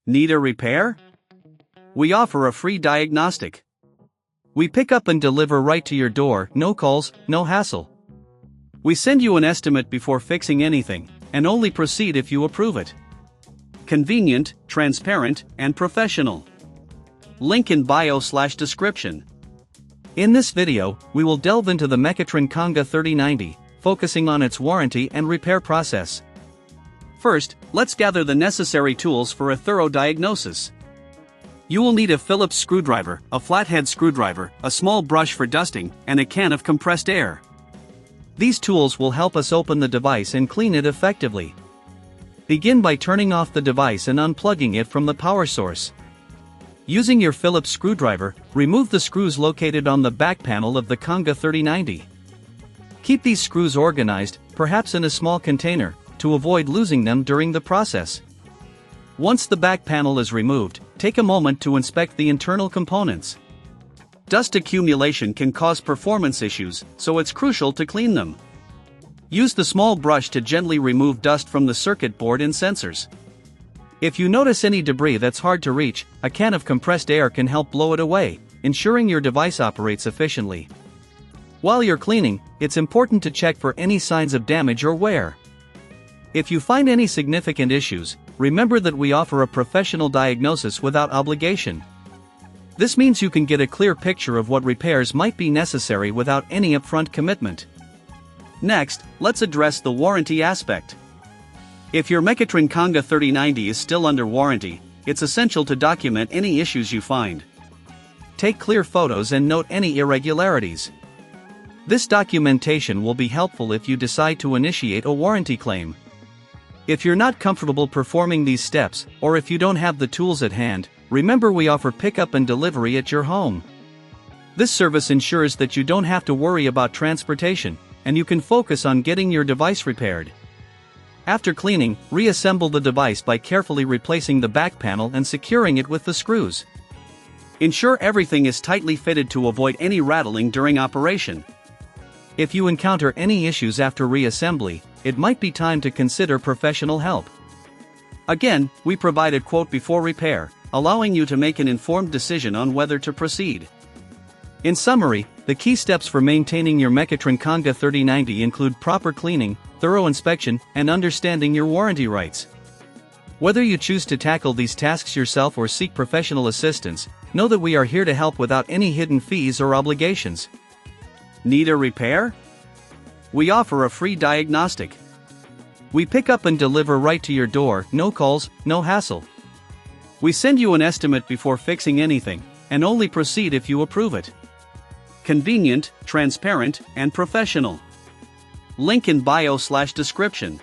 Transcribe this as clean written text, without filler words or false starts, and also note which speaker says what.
Speaker 1: Need a repair? We offer a free diagnostic. We pick up and deliver right to your door, no calls, no hassle. We send you an estimate before fixing anything, and only proceed if you approve it. Convenient, transparent, and professional. Link in bio/description. In this video, we will delve into the Mekitron Conga 3090, focusing on its warranty and repair process. First, let's gather the necessary tools for a thorough diagnosis. You will need a Phillips screwdriver, a flathead screwdriver, a small brush for dusting, and a can of compressed air. These tools will help us open the device and clean it effectively. Begin by turning off the device and unplugging it from the power source. Using your Phillips screwdriver, remove the screws located on the back panel of the Conga 3090. Keep these screws organized, perhaps in a small container, to avoid losing them during the process. Once the back panel is removed, take a moment to inspect the internal components. Dust accumulation can cause performance issues, so it's crucial to clean them. Use the small brush to gently remove dust from the circuit board and sensors. If you notice any debris that's hard to reach, a can of compressed air can help blow it away, ensuring your device operates efficiently. While you're cleaning, it's important to check for any signs of damage or wear. If you find any significant issues, remember that we offer a professional diagnosis without obligation. This means you can get a clear picture of what repairs might be necessary without any upfront commitment. Next, let's address the warranty aspect. If your Mekitron Conga 3090 is still under warranty, it's essential to document any issues you find. Take clear photos and note any irregularities. This documentation will be helpful if you decide to initiate a warranty claim. If you're not comfortable performing these steps, or if you don't have the tools at hand, remember we offer pickup and delivery at your home. This service ensures that you don't have to worry about transportation, and you can focus on getting your device repaired. After cleaning, reassemble the device by carefully replacing the back panel and securing it with the screws. Ensure everything is tightly fitted to avoid any rattling during operation. If you encounter any issues after reassembly, it might be time to consider professional help. Again, we provide a quote before repair, allowing you to make an informed decision on whether to proceed. In summary, the key steps for maintaining your Mekitron Conga 3090 include proper cleaning, thorough inspection, and understanding your warranty rights. Whether you choose to tackle these tasks yourself or seek professional assistance, know that we are here to help without any hidden fees or obligations. Need a repair? We offer a free diagnostic. We pick up and deliver right to your door, no calls, no hassle. We send you an estimate before fixing anything, and only proceed if you approve it. Convenient, transparent, and professional. Link in bio/description.